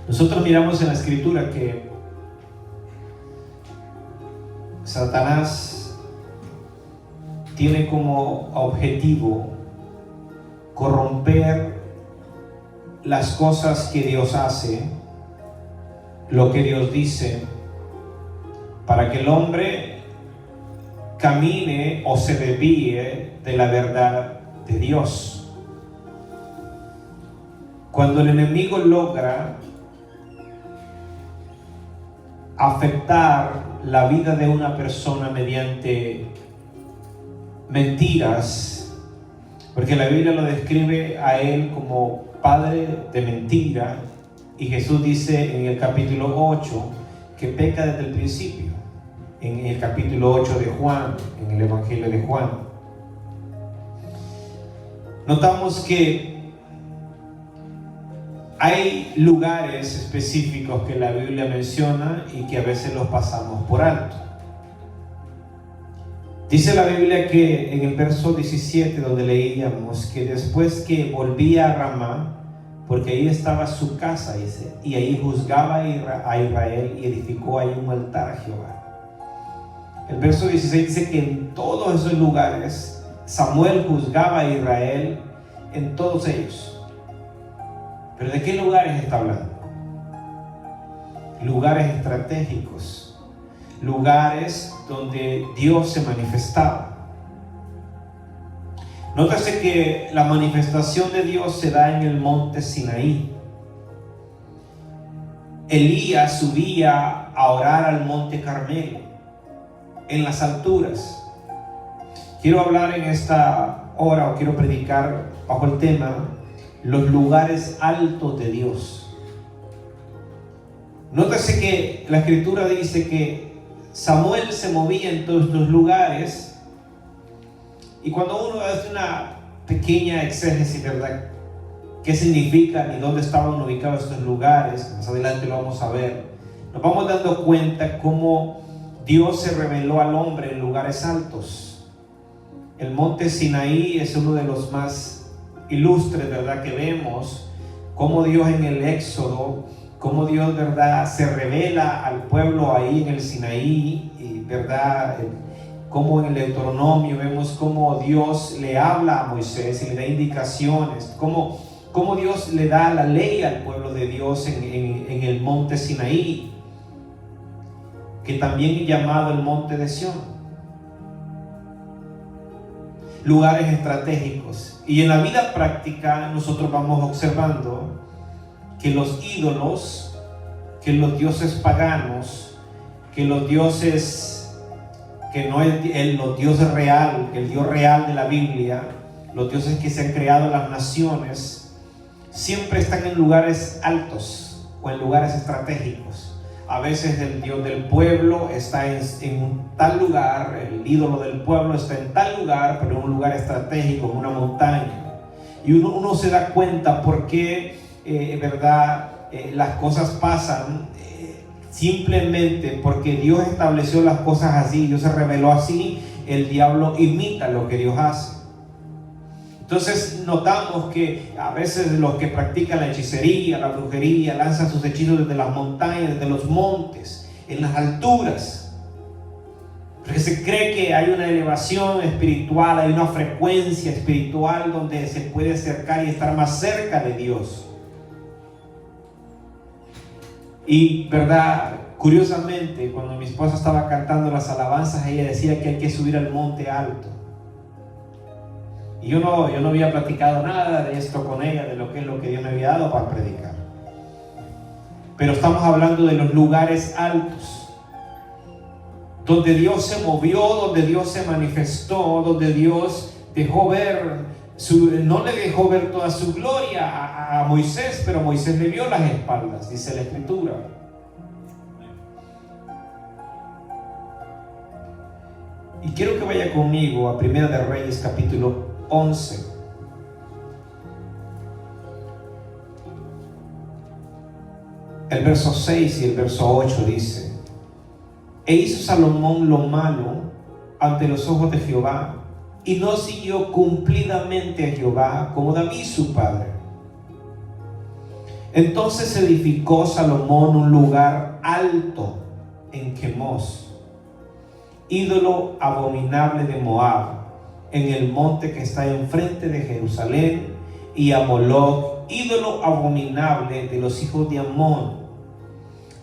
Nosotros miramos en la Escritura que Satanás tiene como objetivo corromper las cosas que Dios hace, lo que Dios dice, para que el hombre camine o se desvíe de la verdad de Dios. Cuando el enemigo logra afectar la vida de una persona mediante mentiras, porque la Biblia lo describe a él como padre de mentira, y Jesús dice en el capítulo 8 que peca desde el principio, en el capítulo 8 de Juan, en el Evangelio de Juan. Notamos que hay lugares específicos que la Biblia menciona y que a veces los pasamos por alto. Dice la Biblia que en el verso 17, donde leíamos que después que volvía a Ramá, porque ahí estaba su casa, dice, y ahí juzgaba a Israel y edificó ahí un altar a Jehová. El verso 16 dice que en todos esos lugares Samuel juzgaba a Israel, en todos ellos. ¿Pero de qué lugares está hablando? Lugares estratégicos, lugares donde Dios se manifestaba. Nótese que la manifestación de Dios se da en el monte Sinaí. Elías subía a orar al monte Carmelo, en las alturas. Quiero hablar en esta hora, o quiero predicar bajo el tema, los lugares altos de Dios. Nótese que la Escritura dice que Samuel se movía en todos estos lugares, y cuando uno hace una pequeña exégesis, ¿verdad?, qué significan y dónde estaban ubicados estos lugares, más adelante lo vamos a ver, nos vamos dando cuenta cómo Dios se reveló al hombre en lugares altos. El monte Sinaí es uno de los más ilustres, ¿verdad?, que vemos cómo Dios en el Éxodo, cómo Dios, ¿verdad?, se revela al pueblo ahí en el Sinaí, y, ¿verdad?, como en el Deuteronomio vemos cómo Dios le habla a Moisés y le da indicaciones, cómo Dios le da la ley al pueblo de Dios en el monte Sinaí, que también es llamado el monte de Sión. Lugares estratégicos. Y en la vida práctica nosotros vamos observando que los ídolos, que los dioses paganos, que los dioses que no es los dioses real, el Dios real de la Biblia, los dioses que se han creado en las naciones, siempre están en lugares altos o en lugares estratégicos. A veces el Dios del pueblo está en un tal lugar, el ídolo del pueblo está en tal lugar, pero en un lugar estratégico, en una montaña. Y uno se da cuenta por qué, las cosas pasan. Simplemente porque Dios estableció las cosas así, Dios se reveló así, el diablo imita lo que Dios hace. Entonces notamos que a veces los que practican la hechicería, la brujería, lanzan sus hechizos desde las montañas, desde los montes, en las alturas, porque se cree que hay una elevación espiritual, hay una frecuencia espiritual donde se puede acercar y estar más cerca de Dios. Y, ¿verdad?, curiosamente, cuando mi esposa estaba cantando las alabanzas, ella decía que hay que subir al monte alto. Y yo no había platicado nada de esto con ella, de lo que es lo que Dios me había dado para predicar. Pero estamos hablando de los lugares altos, donde Dios se movió, donde Dios se manifestó, donde Dios dejó ver, no le dejó ver toda su gloria a Moisés, pero Moisés le vio las espaldas, dice la Escritura. Y quiero que vaya conmigo a Primera de Reyes capítulo 11. El verso 6 y el verso 8 dice: E hizo Salomón lo malo ante los ojos de Jehová, y no siguió cumplidamente a Jehová como David su padre. Entonces edificó Salomón un lugar alto en Quemos, ídolo abominable de Moab, en el monte que está enfrente de Jerusalén, y a Moloc, ídolo abominable de los hijos de Amón.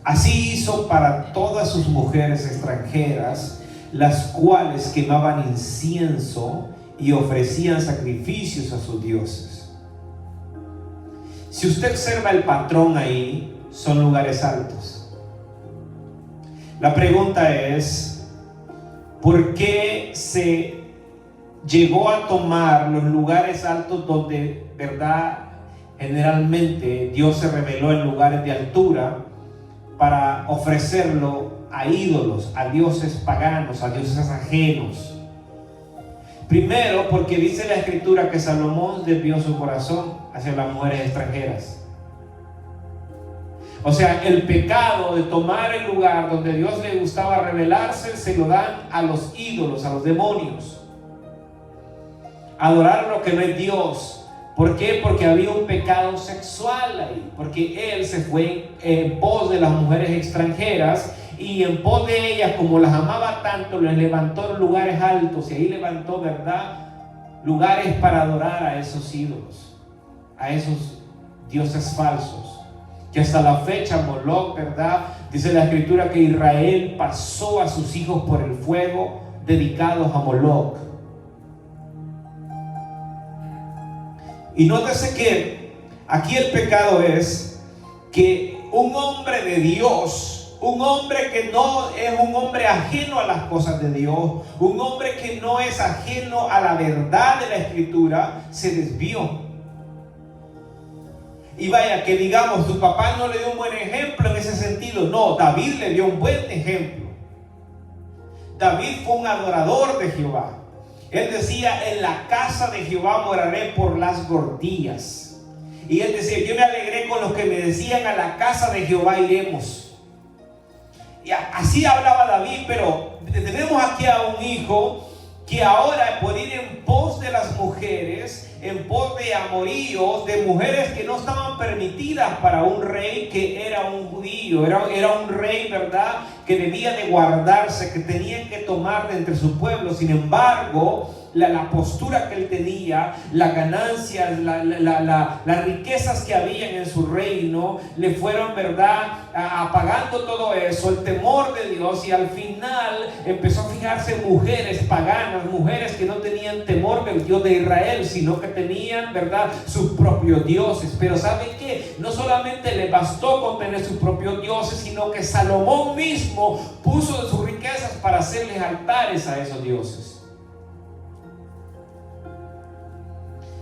Así hizo para todas sus mujeres extranjeras, las cuales quemaban incienso y ofrecían sacrificios a sus dioses. Si usted observa el patrón ahí, son lugares altos. La pregunta es, ¿por qué se llegó a tomar los lugares altos donde, verdad, generalmente Dios se reveló en lugares de altura para ofrecerlo a ídolos, a dioses paganos, a dioses ajenos? Primero, porque dice la Escritura que Salomón desvió su corazón hacia las mujeres extranjeras. O sea, el pecado de tomar el lugar donde Dios le gustaba revelarse, se lo dan a los ídolos, a los demonios. Adorar lo que no es Dios. ¿Por qué? Porque había un pecado sexual ahí. Porque él se fue en pos de las mujeres extranjeras, y en pos de ellas, como las amaba tanto, les levantó lugares altos, y ahí levantó, ¿verdad?, lugares para adorar a esos ídolos, a esos dioses falsos, que hasta la fecha Moloc, ¿verdad?, dice la Escritura que Israel pasó a sus hijos por el fuego dedicados a Moloc. Y nótese que aquí el pecado es que un hombre de Dios, un hombre que no es un hombre ajeno a las cosas de Dios, un hombre que no es ajeno a la verdad de la Escritura, se desvió. Y vaya, que digamos, tu papá no le dio un buen ejemplo en ese sentido. No, David le dio un buen ejemplo. David fue un adorador de Jehová. Él decía, en la casa de Jehová moraré por las gordillas. Y él decía, yo me alegré con los que me decían, a la casa de Jehová iremos. Y así hablaba David. Pero tenemos aquí a un hijo que ahora, por ir en pos de las mujeres, en pos de amoríos, de mujeres que no estaban permitidas para un rey que era un judío, era un rey, ¿verdad?, que debía de guardarse, que tenían que tomar de entre su pueblo. Sin embargo, la postura que él tenía, las ganancias, las riquezas que habían en su reino, le fueron, ¿verdad?, apagando todo eso, el temor de Dios, y al final empezó a fijarse en mujeres paganas, mujeres que no tenían temor del Dios de Israel, sino que tenían, ¿verdad?, sus propios dioses. Pero ¿sabe qué? No solamente le bastó con tener sus propios dioses, sino que Salomón mismo puso de sus riquezas para hacerles altares a esos dioses.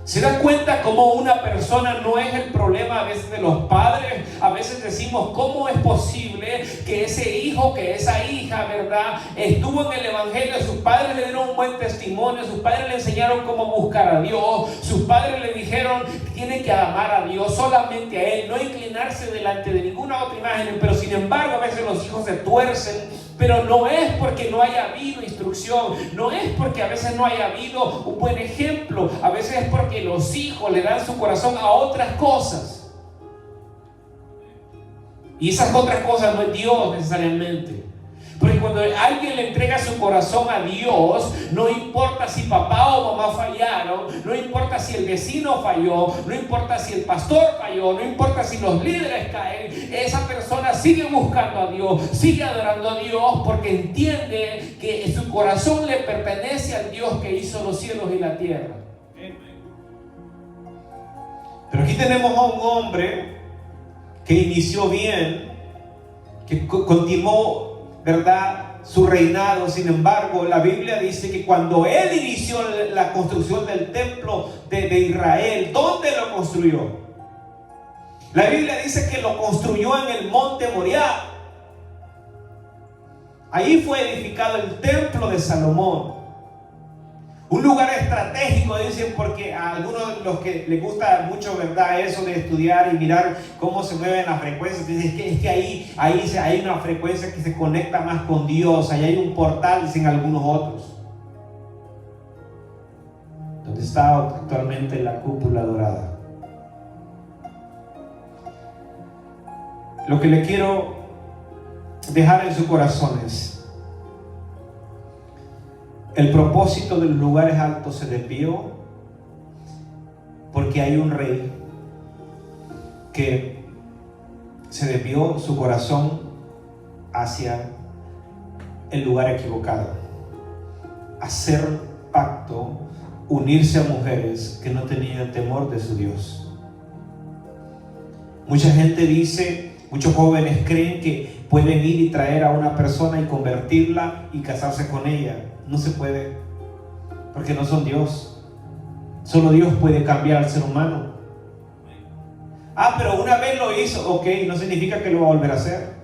¿Se da cuenta cómo una persona no es el problema a veces de los padres? A veces decimos, ¿cómo es posible que ese hijo, que esa hija, ¿verdad?, estuvo en el evangelio, sus padres le dieron un buen testimonio, sus padres le enseñaron cómo buscar a Dios, sus padres le dijeron que tiene que amar a Dios, solamente a Él, no inclinarse delante de ninguna otra imagen? Pero sin embargo, a veces los hijos se tuercen. Pero no es porque no haya habido instrucción, no es porque a veces no haya habido un buen ejemplo, a veces es porque los hijos le dan su corazón a otras cosas. Y esas otras cosas no es Dios necesariamente. Porque cuando alguien le entrega su corazón a Dios, no importa si papá o mamá fallaron, no importa si el vecino falló, no importa si el pastor falló, no importa si los líderes caen, esa persona sigue buscando a Dios, sigue adorando a Dios, porque entiende que su corazón le pertenece al Dios que hizo los cielos y la tierra. Pero aquí tenemos a un hombre que inició bien, que continuó, ¿verdad?, su reinado. Sin embargo, la Biblia dice que cuando él inició la construcción del templo de Israel, ¿dónde lo construyó? La Biblia dice que lo construyó en el monte Moriah. Ahí fue edificado el templo de Salomón. Un lugar estratégico, dicen, porque a algunos de los que les gusta mucho, ¿verdad?, eso de estudiar y mirar cómo se mueven las frecuencias, dicen es que ahí hay una frecuencia que se conecta más con Dios, ahí hay un portal, dicen algunos otros. ¿Dónde está actualmente la cúpula dorada? Lo que le quiero dejar en su corazón es: el propósito de los lugares altos se desvió porque hay un rey que se desvió su corazón hacia el lugar equivocado. Hacer pacto, unirse a mujeres que no tenían temor de su Dios. Mucha gente dice, muchos jóvenes creen que pueden ir y traer a una persona y convertirla y casarse con ella. No se puede, porque no son Dios. Solo Dios puede cambiar al ser humano. Pero una vez lo hizo, ok, no significa que lo va a volver a hacer.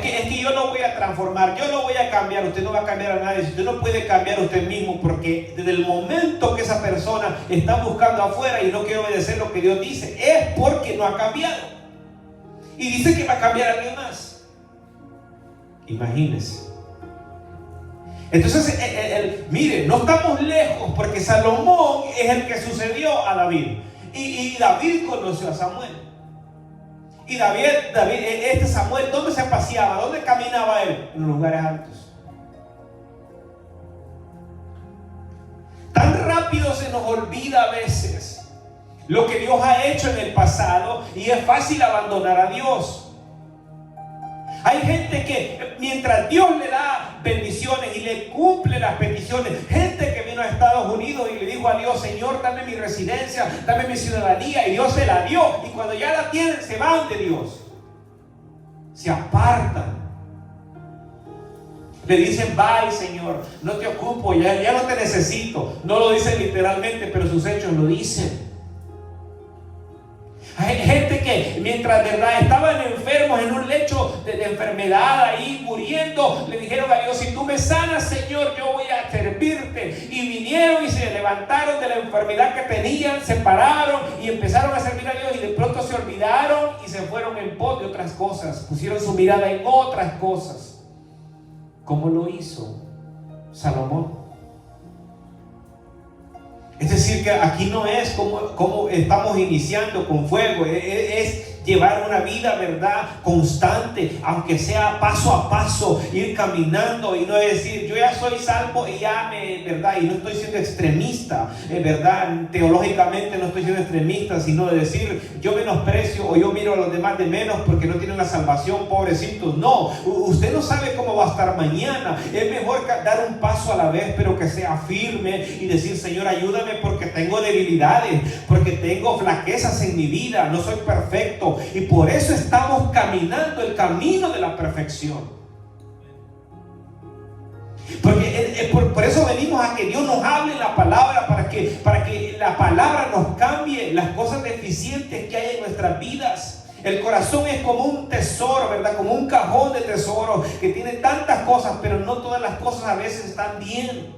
Es que yo lo voy a transformar, yo lo voy a cambiar. Usted no va a cambiar a nadie. Usted no puede cambiar a usted mismo, porque desde el momento que esa persona está buscando afuera y no quiere obedecer lo que Dios dice, es porque no ha cambiado. Y dice que va a cambiar a alguien más. Imagínese. Entonces, mire, no estamos lejos, porque Salomón es el que sucedió a David. Y David conoció a Samuel. Y David, este Samuel, ¿dónde se paseaba? ¿Dónde caminaba él? En los lugares altos. Tan rápido se nos olvida a veces lo que Dios ha hecho en el pasado, y es fácil abandonar a Dios. Hay gente que mientras Dios le da bendiciones y le cumple las peticiones, gente que vino a Estados Unidos y le dijo a Dios: Señor, dame mi residencia, dame mi ciudadanía, y Dios se la dio, y cuando ya la tienen se van de Dios, se apartan, le dicen: bye Señor, no te ocupo, ya no te necesito. No lo dicen literalmente, pero sus hechos lo dicen. Hay gente que mientras estaban enfermos en un lecho de enfermedad, ahí muriendo, le dijeron a Dios: si tú me sanas, Señor, yo voy a servirte. Y vinieron y se levantaron de la enfermedad que tenían, se pararon y empezaron a servir a Dios, y de pronto se olvidaron y se fueron en pos de otras cosas, pusieron su mirada en otras cosas. ¿Cómo lo hizo Salomón? Es decir, que aquí no es como estamos iniciando con fuego, es llevar una vida, ¿verdad?, constante, aunque sea paso a paso, ir caminando, y no es decir: yo ya soy salvo y ya ¿verdad? Y no estoy siendo extremista, ¿verdad? Teológicamente no estoy siendo extremista, sino de decir: yo menosprecio o yo miro a los demás de menos porque no tienen la salvación, pobrecitos. No, usted no sabe cómo va a estar mañana. Es mejor dar un paso a la vez, pero que sea firme, y decir: Señor, ayúdame, porque tengo debilidades, porque tengo flaquezas en mi vida, no soy perfecto, y por eso estamos caminando el camino de la perfección. Porque por eso venimos a que Dios nos hable la palabra, para que la palabra nos cambie las cosas deficientes que hay en nuestras vidas. El corazón es como un tesoro, ¿verdad? Como un cajón de tesoro que tiene tantas cosas, pero no todas las cosas a veces están bien.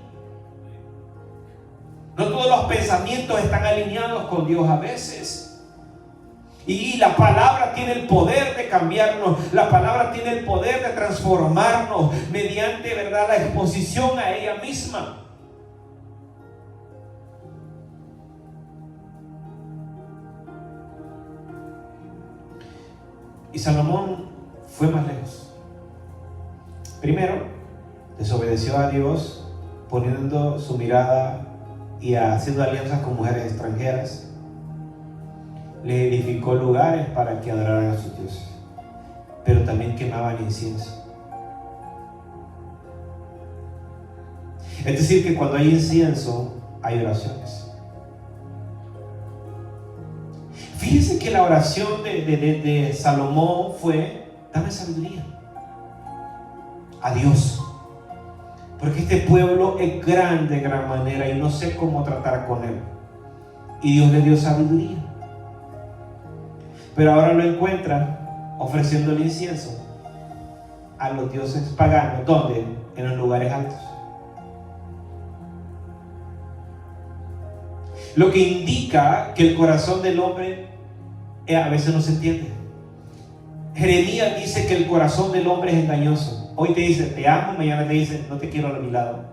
No todos los pensamientos están alineados con Dios a veces. Y la palabra tiene el poder de cambiarnos. La palabra tiene el poder de transformarnos mediante, ¿verdad?, la exposición a ella misma. Y Salomón fue más lejos. Primero, desobedeció a Dios, poniendo su mirada y haciendo alianzas con mujeres extranjeras. Le edificó lugares para que adoraran a sus dioses, pero también quemaban incienso. Es decir, que cuando hay incienso, hay oraciones. Fíjense que la oración de Salomón fue: dame sabiduría a Dios, porque este pueblo es grande de gran manera y no sé cómo tratar con él. Y Dios le dio sabiduría. Pero ahora lo encuentra ofreciendo el incienso a los dioses paganos. ¿Dónde? En los lugares altos. Lo que indica que el corazón del hombre a veces no se entiende. Jeremías dice que el corazón del hombre es engañoso. Hoy te dice: te amo, mañana te dice: no te quiero a mi lado.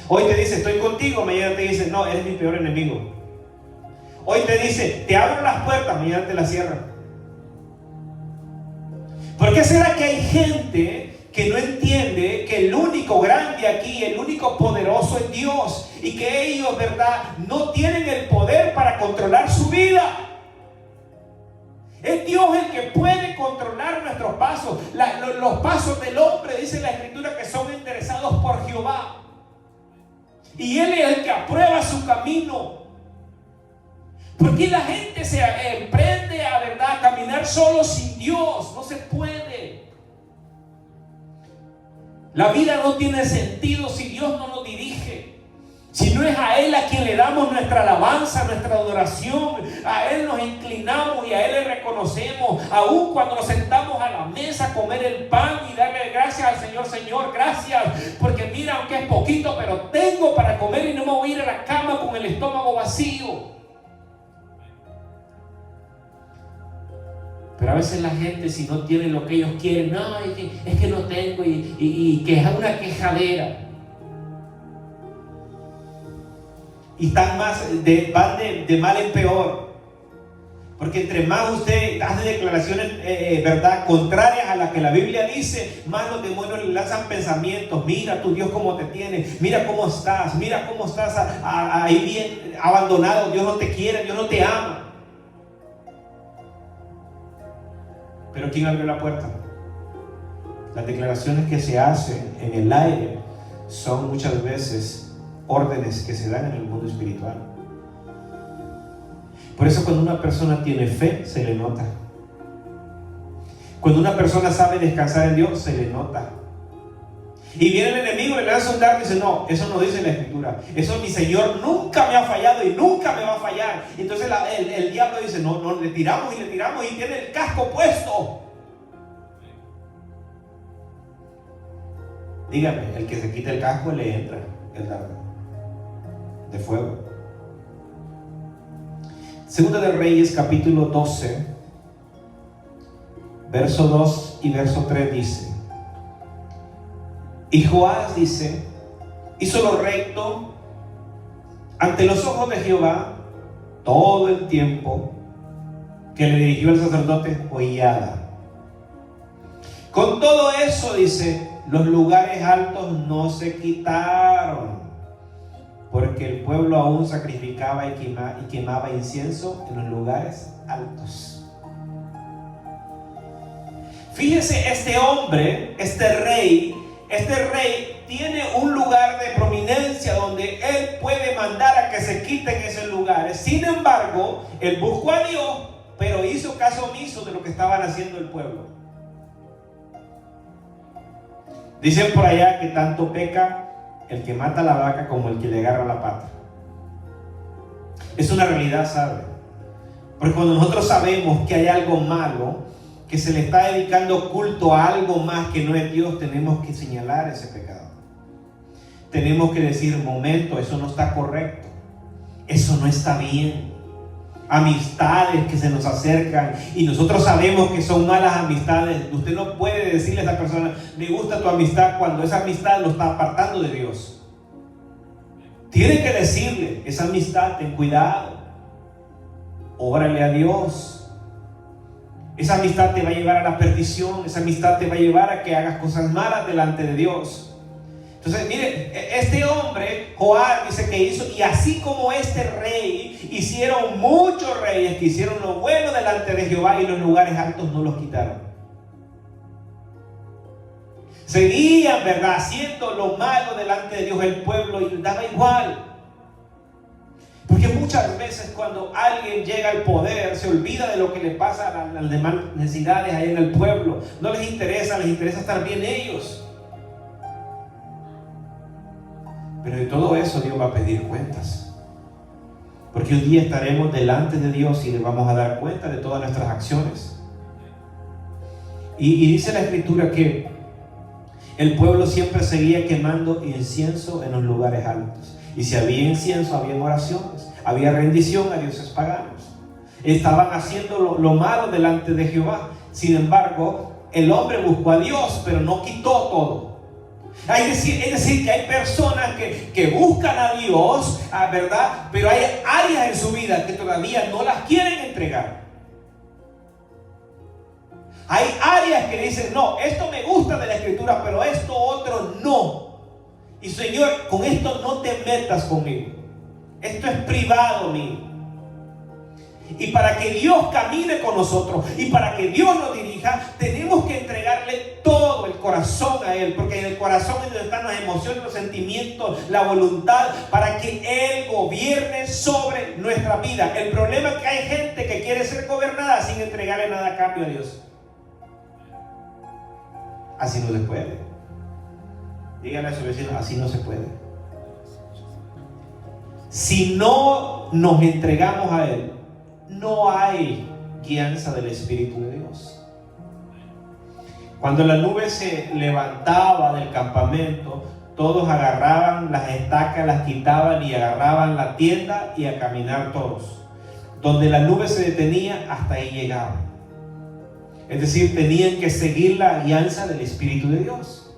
Hoy te dice: estoy contigo, mañana te dice: no, eres mi peor enemigo. Hoy te dice, te abro las puertas, mañana te las cierran. ¿Por qué será que hay gente que no entiende que el único grande aquí, el único poderoso es Dios, y que ellos, ¿verdad?, no tienen el poder para controlar su vida? Es Dios el que puede controlar nuestros pasos. Los pasos del hombre, dice la Escritura, que son enderezados por Jehová. Y Él es el que aprueba su camino. Porque la gente se emprende a, ¿verdad?, a caminar solo sin Dios. No se puede. La vida no tiene sentido si Dios no nos dirige. Si no es a Él a quien le damos nuestra alabanza, nuestra adoración, a Él nos inclinamos y a Él le reconocemos, aun cuando nos sentamos a la mesa a comer el pan y darle gracias al Señor. Señor, gracias, porque mira, aunque es poquito, pero tengo para comer y no me voy a ir a la cama con el estómago vacío. Pero a veces la gente, si no tiene lo que ellos quieren, no, es que no tengo, y que es una quejadera. Y están van de mal en peor. Porque entre más usted hace declaraciones, ¿verdad?, contrarias a las que la Biblia dice, más los demonios le lanzan pensamientos. Mira tu Dios cómo te tiene, mira cómo estás ahí bien abandonado. Dios no te quiere, Dios no te ama. Pero ¿quién abrió la puerta? Las declaraciones que se hacen en el aire son muchas veces órdenes que se dan en el mundo espiritual. Por eso cuando una persona tiene fe, se le nota. Cuando una persona sabe descansar en Dios, se le nota. Y viene el enemigo, le lanza un dardo y dice, no, eso no dice la Escritura. Eso mi Señor nunca me ha fallado y nunca me va a fallar. Entonces el diablo dice, no, le tiramos y tiene el casco puesto. Dígame, el que se quita el casco le entra el dardo de fuego. Segunda de Reyes, capítulo 12, verso 2 y verso 3 dice: y Joás, dice, hizo lo recto ante los ojos de Jehová todo el tiempo que le dirigió el sacerdote Joiada. Con todo eso, dice, los lugares altos no se quitaron, porque el pueblo aún sacrificaba y quemaba incienso en los lugares altos. Fíjese, este hombre, este rey tiene un lugar de prominencia donde él puede mandar a que se quiten esos lugares. Sin embargo, él buscó a Dios, pero hizo caso omiso de lo que estaban haciendo el pueblo. Dicen por allá que tanto peca el que mata la vaca como el que le agarra la pata. Es una realidad, ¿sabe? Porque cuando nosotros sabemos que hay algo malo, que se le está dedicando culto a algo más que no es Dios, tenemos que señalar ese pecado. Tenemos que decir, momento, eso no está correcto, eso no está bien. Amistades que se nos acercan y nosotros sabemos que son malas amistades. Usted no puede decirle a esa persona, me gusta tu amistad, cuando esa amistad lo está apartando de Dios. Tiene que decirle, esa amistad, ten cuidado, órale a Dios. Esa amistad te va a llevar a la perdición, esa amistad te va a llevar a que hagas cosas malas delante de Dios. Entonces, mire, este hombre, Joás, dice que hizo, y así como este rey, hicieron muchos reyes que hicieron lo bueno delante de Jehová y los lugares altos no los quitaron. Seguían, ¿verdad?, haciendo lo malo delante de Dios el pueblo y les daba igual. Porque muchas veces cuando alguien llega al poder se olvida de lo que le pasa a las demás necesidades ahí en el pueblo. No les interesa estar bien ellos. Pero de todo eso Dios va a pedir cuentas. Porque un día estaremos delante de Dios y le vamos a dar cuenta de todas nuestras acciones. Y dice la Escritura que el pueblo siempre seguía quemando incienso en los lugares altos. Y si había incienso, había oraciones, había rendición a dioses paganos. Estaban haciendo lo malo delante de Jehová. Sin embargo, el hombre buscó a Dios, pero no quitó todo. Es decir, que hay personas que buscan a Dios, ¿verdad? Pero hay áreas en su vida que todavía no las quieren entregar. Hay áreas que dicen, no, esto me gusta de la Escritura, pero esto otro no. Y Señor, con esto no te metas conmigo. Esto es privado mío. Y para que Dios camine con nosotros y para que Dios nos dirija, tenemos que entregarle todo el corazón a Él, porque en el corazón es donde están las emociones, los sentimientos, la voluntad, para que Él gobierne sobre nuestra vida. El problema es que hay gente que quiere ser gobernada sin entregarle nada a cambio a Dios. Así no se puede. Díganle a su vecino, así no se puede. Si no nos entregamos a Él, no hay guianza del Espíritu de Dios. Cuando la nube se levantaba del campamento, todos agarraban las estacas, las quitaban y agarraban la tienda y a caminar todos. Donde la nube se detenía, hasta ahí llegaban. Es decir, tenían que seguir la guianza del Espíritu de Dios.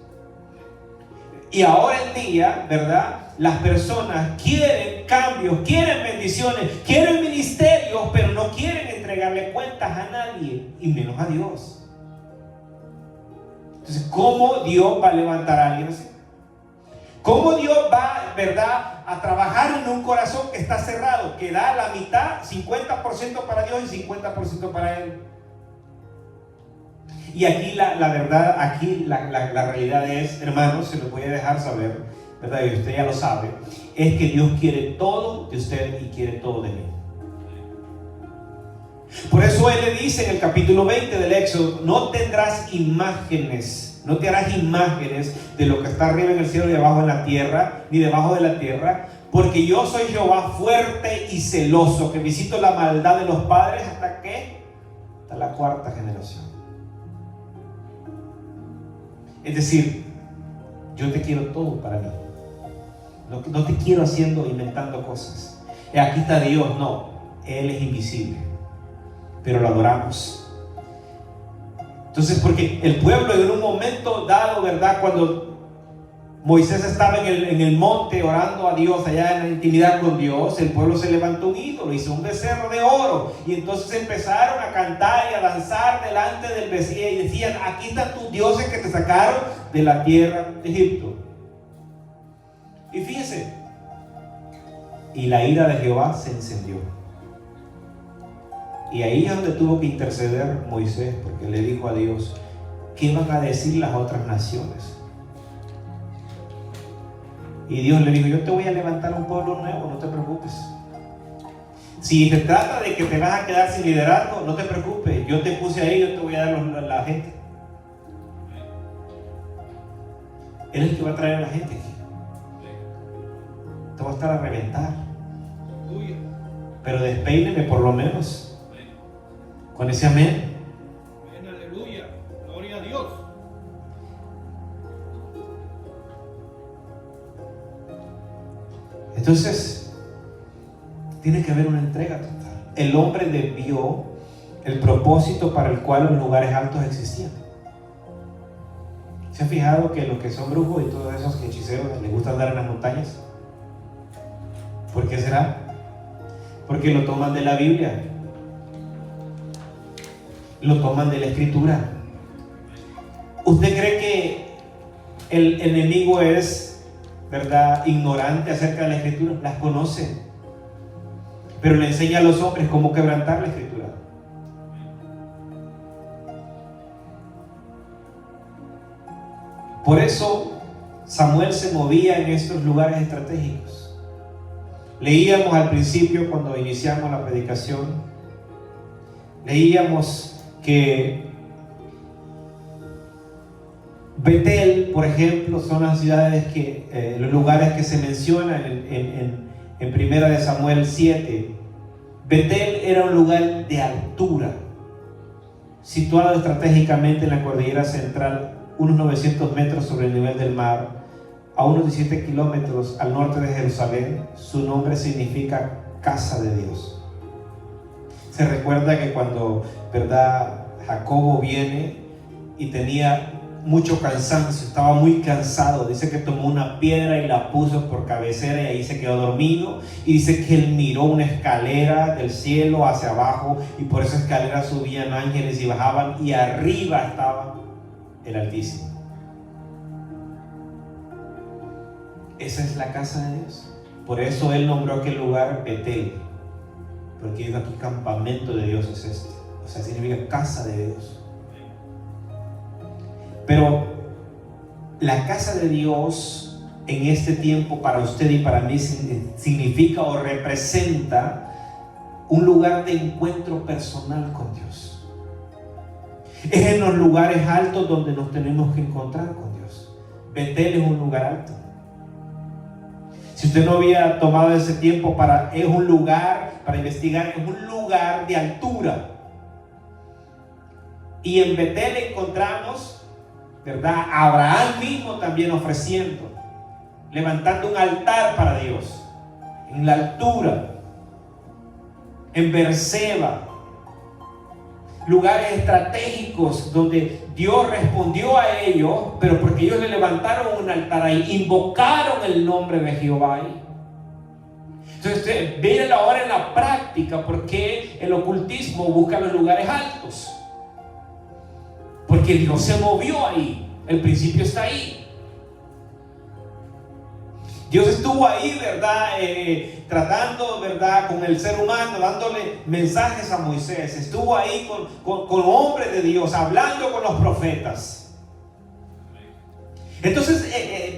Y ahora en día, ¿verdad? Las personas quieren cambios, quieren bendiciones, quieren ministerios, pero no quieren entregarle cuentas a nadie, y menos a Dios. Entonces, ¿cómo Dios va a levantar a alguien así? ¿Cómo Dios va, verdad, a trabajar en un corazón que está cerrado, que da la mitad, 50% para Dios y 50% para Él? Y aquí la verdad, aquí la realidad es, hermanos, se lo voy a dejar saber, ¿verdad? Y usted ya lo sabe, es que Dios quiere todo de usted y quiere todo de mí. Por eso Él le dice en el capítulo 20 del Éxodo, no tendrás imágenes, no te harás imágenes de lo que está arriba en el cielo y abajo en la tierra, ni debajo de la tierra, porque yo soy Jehová fuerte y celoso, que visito la maldad de los padres hasta la cuarta generación. Es decir, yo te quiero todo para mí. No te quiero inventando cosas. Aquí está Dios, no. Él es invisible, pero lo adoramos. Entonces, porque el pueblo en un momento dado, ¿verdad? Cuando Moisés estaba en el monte orando a Dios, allá en la intimidad con Dios, el pueblo se levantó un ídolo, hizo un becerro de oro, y entonces empezaron a cantar y a danzar delante del becerro y decían, aquí están tus dioses que te sacaron de la tierra de Egipto. Y fíjense, y la ira de Jehová se encendió. Y ahí es donde tuvo que interceder Moisés, porque le dijo a Dios, ¿qué van a decir las otras naciones? Y Dios le dijo, yo te voy a levantar un pueblo nuevo, no te preocupes. Si se trata de que te vas a quedar sin liderazgo, no te preocupes, yo te puse ahí, yo te voy a dar la gente. Él es el que va a traer a la gente aquí. Te va a estar a reventar. Pero despeíneme por lo menos con ese amén. Aleluya, gloria a Dios. Entonces, tiene que haber una entrega total. El hombre desvió el propósito para el cual los lugares altos existían. ¿Se han fijado que los que son brujos y todos esos hechiceros les gusta andar en las montañas? ¿Por qué será? Porque lo toman de la Biblia, lo toman de la Escritura. ¿Usted cree que el enemigo es, verdad, ignorante acerca de la Escritura? Las conoce, pero le enseña a los hombres cómo quebrantar la Escritura. Por eso Samuel se movía en estos lugares estratégicos. Leíamos al principio, cuando iniciamos la predicación, leíamos que Betel, por ejemplo, son las ciudades los lugares que se mencionan en Primera de Samuel 7. Betel era un lugar de altura, situado estratégicamente en la cordillera central, unos 900 metros sobre el nivel del mar, a unos 17 kilómetros al norte de Jerusalén. Su nombre significa casa de Dios. Se recuerda que cuando, ¿verdad?, Jacobo viene y tenía mucho cansancio, estaba muy cansado. Dice que tomó una piedra y la puso por cabecera y ahí se quedó dormido. Y dice que él miró una escalera del cielo hacia abajo y por esa escalera subían ángeles y bajaban y arriba estaba el Altísimo. Esa es la casa de Dios. Por eso él nombró aquel lugar Betel, porque aquí campamento de Dios es este. O sea, significa casa de Dios. Pero la casa de Dios en este tiempo para usted y para mí significa o representa un lugar de encuentro personal con Dios. Es en los lugares altos donde nos tenemos que encontrar con Dios. Betel es un lugar alto. Si usted no había tomado ese tiempo es un lugar para investigar, es un lugar de altura. Y en Betel encontramos, ¿verdad?, a Abraham mismo también ofreciendo, levantando un altar para Dios, en la altura. En Berseba, lugares estratégicos donde Dios respondió a ellos, pero porque ellos le levantaron un altar ahí, invocaron el nombre de Jehová ahí. Entonces, miren ahora en la práctica por qué el ocultismo busca los lugares altos. Porque Dios se movió ahí, el principio está ahí. Dios estuvo ahí, ¿verdad? Tratando, ¿verdad?, con el ser humano, dándole mensajes a Moisés. Estuvo ahí con hombres de Dios, hablando con los profetas. Entonces,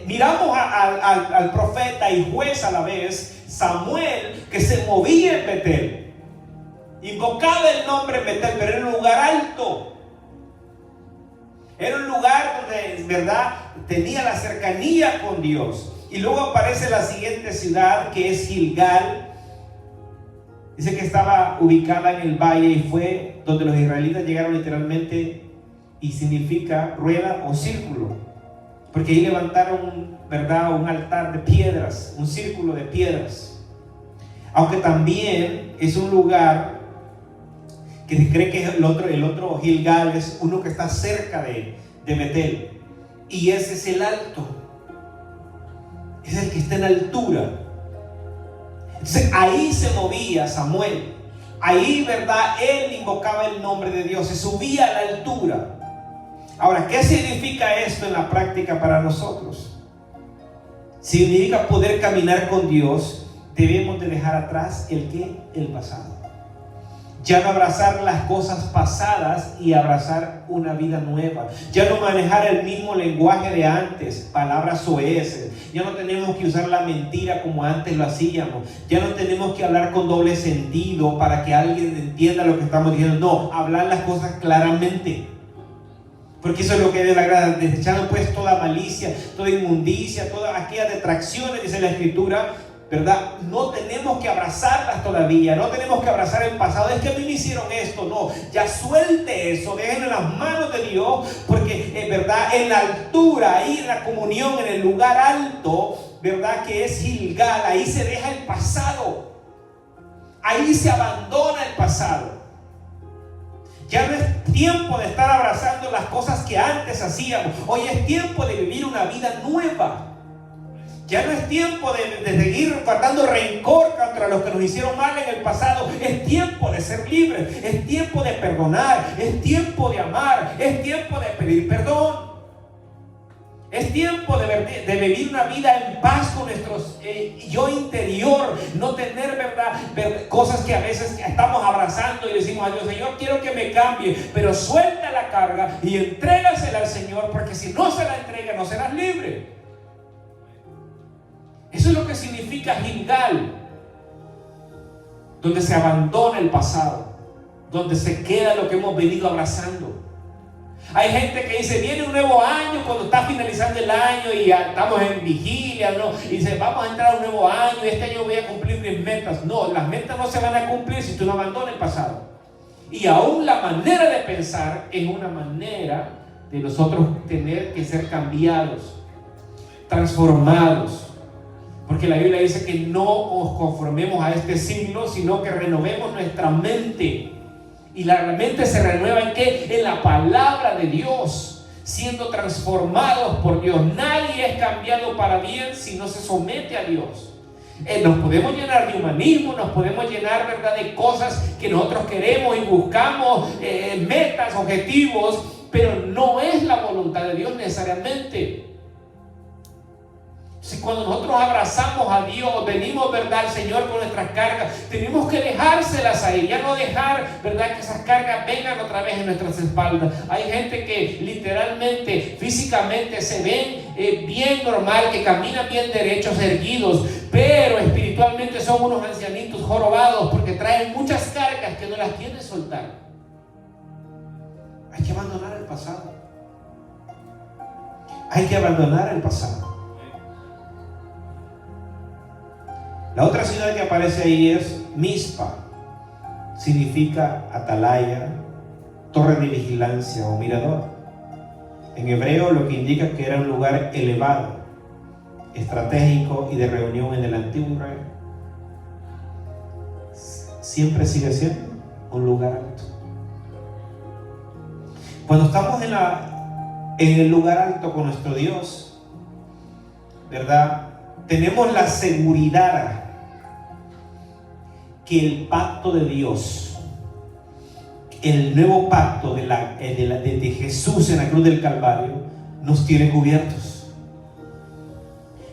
miramos al profeta y juez a la vez, Samuel, que se movía en Betel. Invocaba el nombre en Betel, pero era un lugar alto. Era un lugar donde, ¿verdad?, tenía la cercanía con Dios. Y luego aparece la siguiente ciudad, que es Gilgal. Dice que estaba ubicada en el valle y fue donde los israelitas llegaron literalmente, y significa rueda o círculo, porque ahí levantaron, ¿verdad?, un altar de piedras, un círculo de piedras. Aunque también es un lugar que se cree que el otro Gilgal es uno que está cerca de Betel, y ese es el alto. Es el que está en altura. Entonces ahí se movía Samuel. Ahí, ¿verdad?, él invocaba el nombre de Dios. Se subía a la altura. Ahora, ¿qué significa esto en la práctica para nosotros? Significa poder caminar con Dios. Debemos de dejar atrás el pasado. Ya no abrazar las cosas pasadas y abrazar una vida nueva. Ya no manejar el mismo lenguaje de antes, palabras soeces. Ya no tenemos que usar la mentira como antes lo hacíamos. Ya no tenemos que hablar con doble sentido para que alguien entienda lo que estamos diciendo. No, hablar las cosas claramente. Porque eso es lo que es de la gracia, desechando pues toda malicia, toda inmundicia, todas aquellas detracciones, dice la Escritura, ¿verdad? No tenemos que abrazarlas todavía, no tenemos que abrazar el pasado. Es que a mí me hicieron esto, no, ya suelte eso, déjenlo en las manos de Dios, porque ¿verdad?, en la altura, ahí en la comunión, en el lugar alto, ¿verdad?, que es Gilgal, ahí se deja el pasado, ahí se abandona el pasado. Ya no es tiempo de estar abrazando las cosas que antes hacíamos. Hoy es tiempo de vivir una vida nueva. Ya no es tiempo de seguir guardando rencor contra los que nos hicieron mal en el pasado. Es tiempo de ser libres. Es tiempo de perdonar. Es tiempo de amar. Es tiempo de pedir perdón. Es tiempo de vivir una vida en paz con nuestro yo interior. No tener, ¿verdad?, cosas que a veces estamos abrazando y decimos a Dios: Señor, quiero que me cambie. Pero suelta la carga y entrégasela al Señor, porque si no se la entrega, no serás libre. Eso es lo que significa Gilgal, donde se abandona el pasado, donde se queda lo que hemos venido abrazando. Hay gente que dice: viene un nuevo año, cuando está finalizando el año y ya estamos en vigilia, ¿no? Y dice: vamos a entrar a un nuevo año y este año voy a cumplir mis metas. No, las metas no se van a cumplir si tú no abandonas el pasado. Y aún la manera de pensar es una manera de nosotros tener que ser cambiados, transformados. Porque la Biblia dice que no nos conformemos a este siglo, sino que renovemos nuestra mente. Y la mente se renueva ¿en qué? En la palabra de Dios. siendo transformados por Dios. Nadie es cambiado para bien si no se somete a Dios. Nos podemos llenar de humanismo, nos podemos llenar, ¿verdad?, de cosas que nosotros queremos y buscamos, metas, objetivos, pero no es la voluntad de Dios necesariamente. Si cuando nosotros abrazamos a Dios, venimos, ¿verdad?, al Señor con nuestras cargas, tenemos que dejárselas a Él, ya no dejar, ¿verdad?, que esas cargas vengan otra vez en nuestras espaldas. Hay gente que literalmente, físicamente se ven bien normal, que caminan bien derechos, erguidos, pero espiritualmente son unos ancianitos jorobados porque traen muchas cargas que no las quieren soltar. Hay que abandonar el pasado. Hay que abandonar el pasado. La otra ciudad que aparece ahí es Mizpa. Significa atalaya, torre de vigilancia o mirador. En hebreo lo que indica que era un lugar elevado, estratégico y de reunión en el antiguo Israel. Siempre sigue siendo un lugar alto. Cuando estamos en el lugar alto con nuestro Dios, ¿verdad?, tenemos la seguridad que el pacto de Dios, el nuevo pacto de Jesús en la cruz del Calvario, nos tiene cubiertos.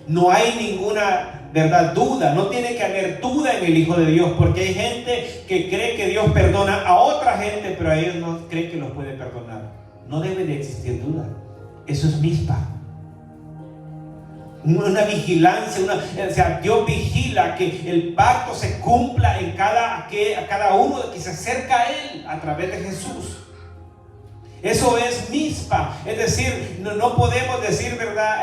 No hay ninguna, ¿verdad?, duda. No tiene que haber duda en el Hijo de Dios, porque hay gente que cree que Dios perdona a otra gente, pero a ellos no creen que los puede perdonar. No debe de existir duda. Eso es Mizpa. Una vigilancia, o sea, Dios vigila que el pacto se cumpla en a cada uno que se acerca a Él a través de Jesús. Eso es Mizpa. Es decir, no podemos decir, ¿verdad?,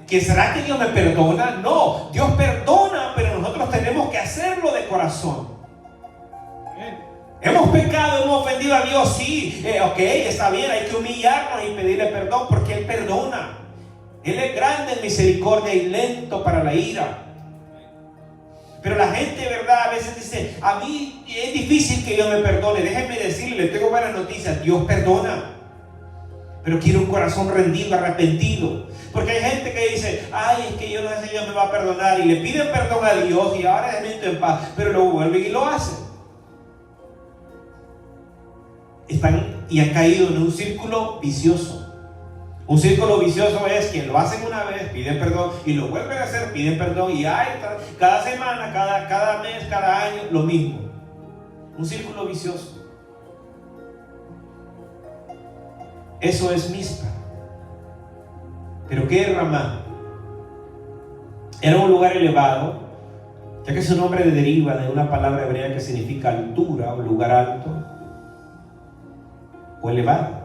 que será que Dios me perdona. No, Dios perdona, pero nosotros tenemos que hacerlo de corazón. Hemos pecado, hemos ofendido a Dios, sí, ok, está bien, hay que humillarnos y pedirle perdón porque Él perdona. Él es grande en misericordia y lento para la ira. Pero la gente, ¿verdad?, a veces dice, a mí es difícil que Dios me perdone. Déjenme decirle, les tengo buenas noticias, Dios perdona. Pero quiere un corazón rendido, arrepentido. Porque hay gente que dice, ay, es que yo no sé si Dios me va a perdonar. Y le piden perdón a Dios y ahora se meten en paz. Pero luego vuelven y lo hacen. Y han caído en un círculo vicioso. Un círculo vicioso es que lo hacen una vez, piden perdón, y lo vuelven a hacer, piden perdón, y cada semana, cada mes, cada año, lo mismo. Un círculo vicioso. Eso es Mizpa. ¿Pero qué es Ramá? Era un lugar elevado, ya que su nombre deriva de una palabra hebrea que significa altura o lugar alto o elevado.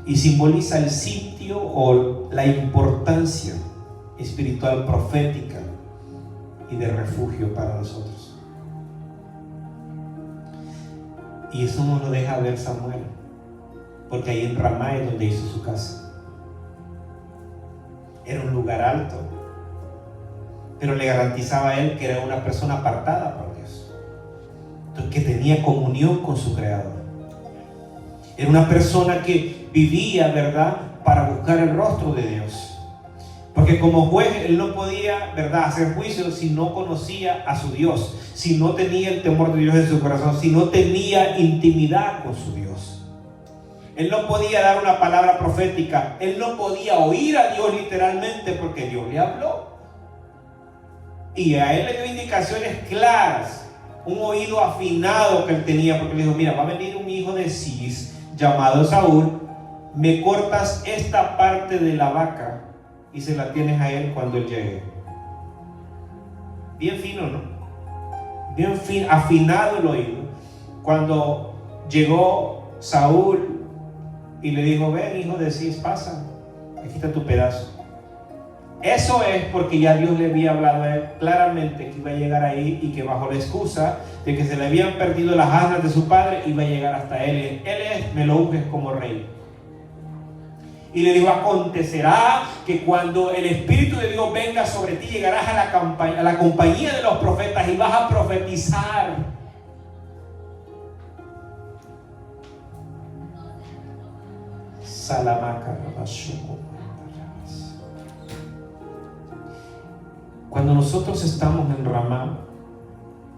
Y simboliza el sitio o la importancia espiritual, profética y de refugio para nosotros. Y eso nos lo deja ver Samuel, porque ahí en Ramá es donde hizo su casa. Era un lugar alto, pero le garantizaba a él que era una persona apartada por Dios, que tenía comunión con su Creador. Era una persona que vivía, ¿verdad?, para buscar el rostro de Dios. Porque como juez, él no podía, ¿verdad?, hacer juicio si no conocía a su Dios, si no tenía el temor de Dios en su corazón, si no tenía intimidad con su Dios. Él no podía dar una palabra profética, él no podía oír a Dios literalmente porque Dios le habló. Y a él le dio indicaciones claras, un oído afinado que él tenía, porque le dijo, mira, va a venir un hijo de Cis llamado Saúl, me cortas esta parte de la vaca y se la tienes a él cuando él llegue. Bien fino, ¿no? Bien afinado el oído. Cuando llegó Saúl y le dijo, ven, hijo de Cis, pasa, aquí está tu pedazo. Eso es porque ya Dios le había hablado a él claramente que iba a llegar ahí y que bajo la excusa de que se le habían perdido las asnas de su padre, iba a llegar hasta él. Me lo unges como rey. Y le dijo, acontecerá que cuando el Espíritu de Dios venga sobre ti, llegarás a la compañía de los profetas y vas a profetizar. Cuando nosotros estamos en Ramá,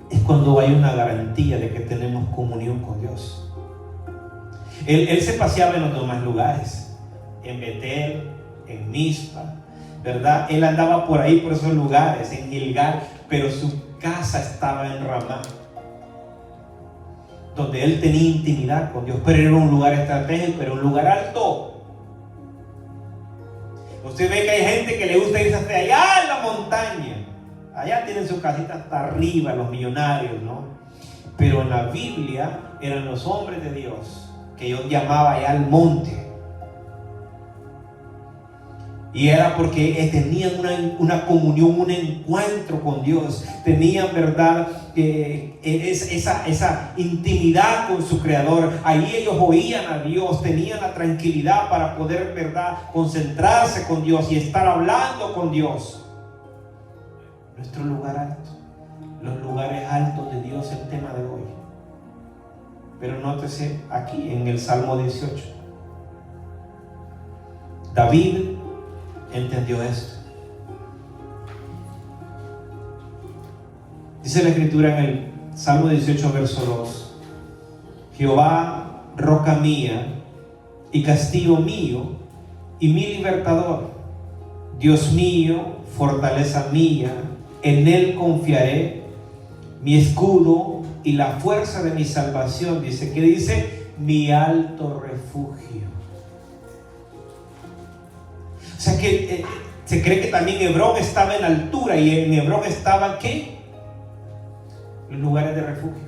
es cuando hay una garantía de que tenemos comunión con Dios. Él se paseaba en los demás lugares, en Betel, en Mizpa, ¿verdad? Él andaba por ahí, por esos lugares, en Gilgal, pero su casa estaba en Ramá, donde él tenía intimidad con Dios. Pero era un lugar estratégico, era un lugar alto. Usted ve que hay gente que le gusta irse hasta allá en la montaña. Allá tienen su casita hasta arriba, los millonarios, ¿no? Pero en la Biblia eran los hombres de Dios, que Dios llamaba allá al monte. Y era porque tenían una comunión, un encuentro con Dios. Tenían, ¿verdad?, esa intimidad con su Creador. Ahí ellos oían a Dios, tenían la tranquilidad para poder, ¿verdad?, concentrarse con Dios y estar hablando con Dios. Nuestro lugar alto, los lugares altos de Dios, el tema de hoy. Pero nótese aquí en el Salmo 18. David entendió esto. Dice la Escritura en el Salmo 18, verso 2: Jehová, roca mía y castillo mío y mi libertador, Dios mío, fortaleza mía, en él confiaré, mi escudo y la fuerza de mi salvación. Dice, ¿qué dice? Mi alto refugio. O sea que se cree que también Hebrón estaba en altura, y en Hebrón estaban, ¿qué? Los lugares de refugio.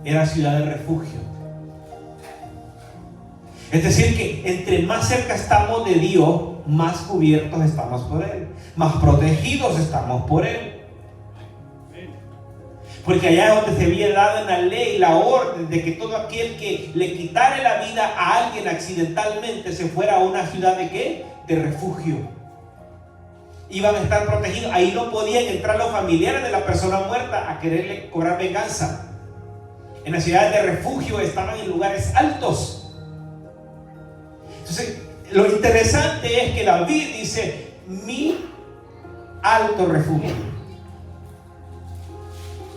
Era ciudad de refugio. Es decir, que entre más cerca estamos de Dios, más cubiertos estamos por Él, más protegidos estamos por Él. Porque allá es donde se había dado en la ley la orden de que todo aquel que le quitara la vida a alguien accidentalmente se fuera a una ciudad de ¿qué? De refugio. Iban a estar protegidos. Ahí no podían entrar los familiares de la persona muerta a quererle cobrar venganza. En las ciudades de refugio estaban en lugares altos. Entonces, lo interesante es que David dice, mi alto refugio.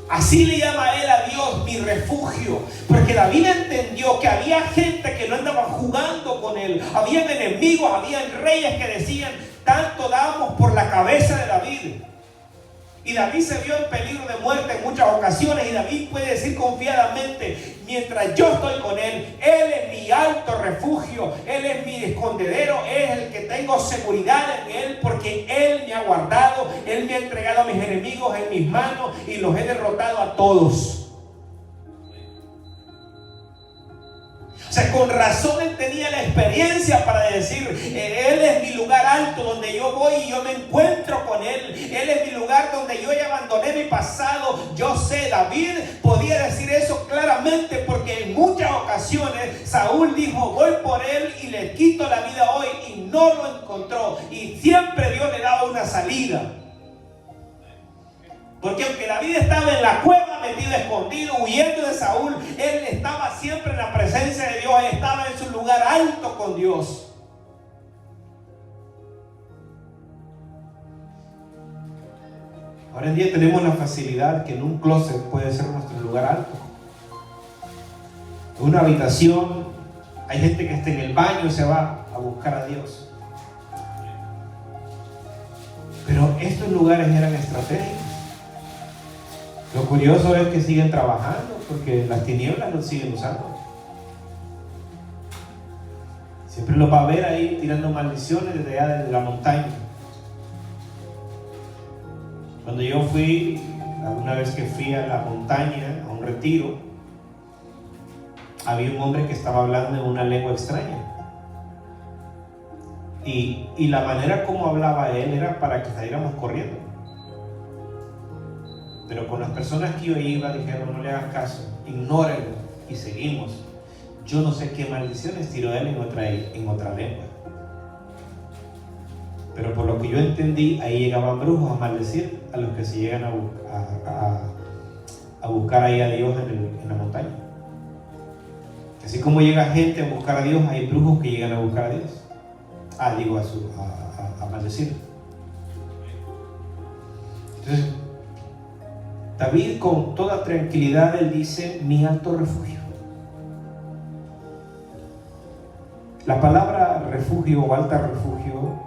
Así le llama él a Dios, mi refugio. Porque David entendió que había gente que no andaba jugando con él. Habían enemigos, habían reyes que decían, tanto damos por la cabeza de David. Y David se vio en peligro de muerte en muchas ocasiones. Y David puede decir confiadamente, mientras yo estoy con él es mi alto refugio, él es mi escondedero, es el que tengo seguridad en él, porque él me ha guardado, él me ha entregado a mis enemigos en mis manos y los he derrotado a todos. O sea, con razón él tenía la experiencia para decir, él es mi lugar alto donde yo voy y yo me encuentro con él. Él es mi lugar donde yo ya abandoné mi pasado. Yo sé, David podía decir eso claramente, porque en muchas ocasiones Saúl dijo, voy por él y le quito la vida hoy, y no lo encontró. Y siempre Dios le daba una salida. Porque aunque David estaba en la cueva, metido, escondido, huyendo de Saúl, él estaba siempre en la presencia de Dios, él estaba en su lugar alto con Dios. Ahora en día tenemos la facilidad que en un closet puede ser nuestro lugar alto. En una habitación, hay gente que está en el baño y se va a buscar a Dios. Pero estos lugares eran estratégicos. Lo curioso es que siguen trabajando, porque las tinieblas los siguen usando. Siempre los va a ver ahí tirando maldiciones desde allá, desde la montaña. Cuando yo fui, alguna vez que fui a la montaña, a un retiro, había un hombre que estaba hablando en una lengua extraña. Y la manera como hablaba él era para que saliéramos corriendo. Pero con las personas que yo iba, dijeron, no le hagas caso, ignórenlo, y seguimos. Yo no sé qué maldiciones tiró él en otra lengua. Pero por lo que yo entendí, ahí llegaban brujos a maldecir a los que se llegan a buscar ahí a Dios en la montaña. Así como llega gente a buscar a Dios, hay brujos que llegan a buscar a Dios. A maldecir. Entonces, David con toda tranquilidad, él dice, mi alto refugio. La palabra refugio o alta refugio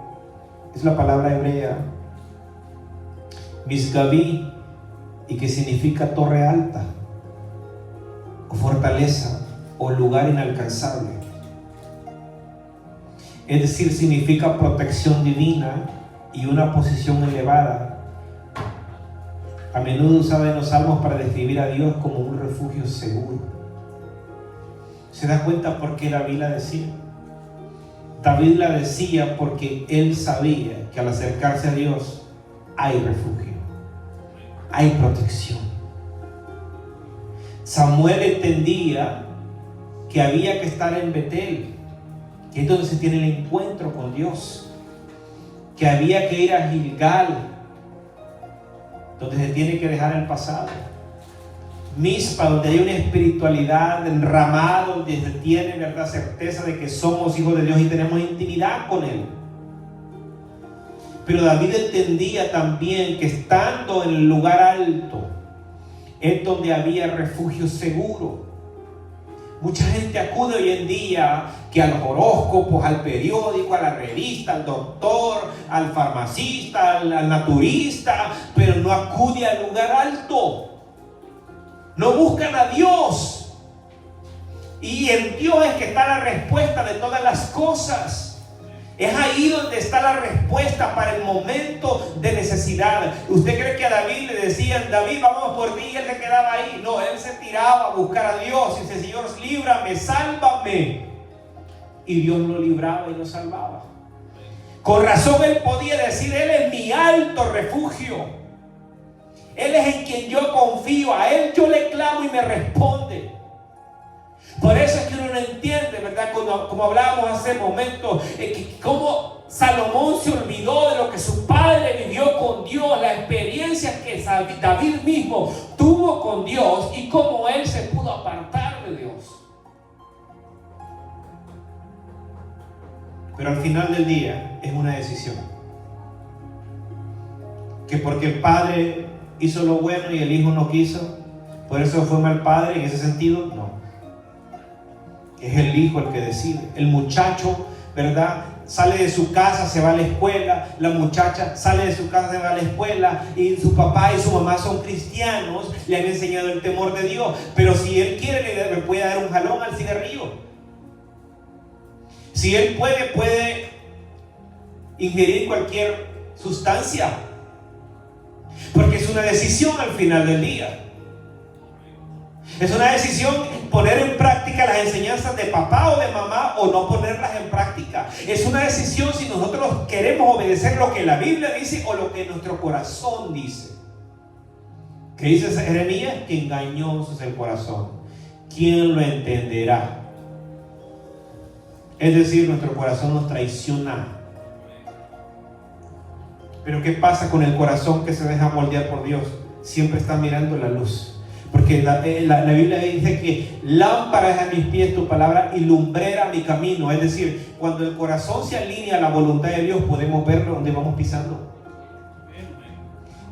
es la palabra hebrea Misgaví, y que significa torre alta o fortaleza o lugar inalcanzable. Es decir, significa protección divina y una posición elevada. A menudo usada en los salmos para describir a Dios como un refugio seguro. ¿Se da cuenta por qué David la decía? David la decía porque él sabía que al acercarse a Dios hay refugio, hay protección. Samuel entendía que había que estar en Betel, que es donde se tiene el encuentro con Dios, que había que ir a Gilgal, donde se tiene que dejar el pasado. Mizpa, donde hay una espiritualidad enramada, donde se tiene, ¿verdad?, certeza de que somos hijos de Dios y tenemos intimidad con Él. Pero David entendía también que estando en el lugar alto es donde había refugio seguro. Mucha gente acude hoy en día que a los horóscopos, al periódico, a la revista, al doctor, al farmacista, al naturista, pero no acude al lugar alto. No buscan a Dios. Y en Dios es que está la respuesta de todas las cosas. Es ahí donde está la respuesta para el momento de necesidad. ¿Usted cree que a David le decían, David, vamos por ti, y él se quedaba ahí? No, él se tiraba a buscar a Dios y dice, Señor, líbrame, sálvame. Y Dios lo libraba y lo salvaba. Con razón él podía decir, Él es mi alto refugio. Él es en quien yo confío, a Él yo le clamo y me responde. Por eso es que uno no entiende, ¿verdad? Como hablábamos hace momentos, cómo Salomón se olvidó de lo que su padre vivió con Dios, la experiencia que David mismo tuvo con Dios y cómo él se pudo apartar de Dios. Pero al final del día es una decisión. Que porque el padre hizo lo bueno y el hijo no quiso, por eso fue mal padre en ese sentido, no. Es el hijo el que decide. El muchacho, ¿verdad?, sale de su casa, se va a la escuela. La muchacha sale de su casa, se va a la escuela, y su papá y su mamá son cristianos, le han enseñado el temor de Dios. Pero si él quiere, le puede dar un jalón al cigarrillo. Si él puede ingerir cualquier sustancia, porque es una decisión al final del día. Es una decisión poner en práctica las enseñanzas de papá o de mamá o no ponerlas en práctica. Es una decisión si nosotros queremos obedecer lo que la Biblia dice o lo que nuestro corazón dice. ¿Qué dice Jeremías? Que engañoso es el corazón. ¿Quién lo entenderá? Es decir, nuestro corazón nos traiciona. Pero ¿qué pasa con el corazón que se deja moldear por Dios? Siempre está mirando la luz. Porque la Biblia dice que lámpara es a mis pies tu palabra y lumbrera mi camino. Es decir, cuando el corazón se alinea a la voluntad de Dios, podemos ver dónde vamos pisando.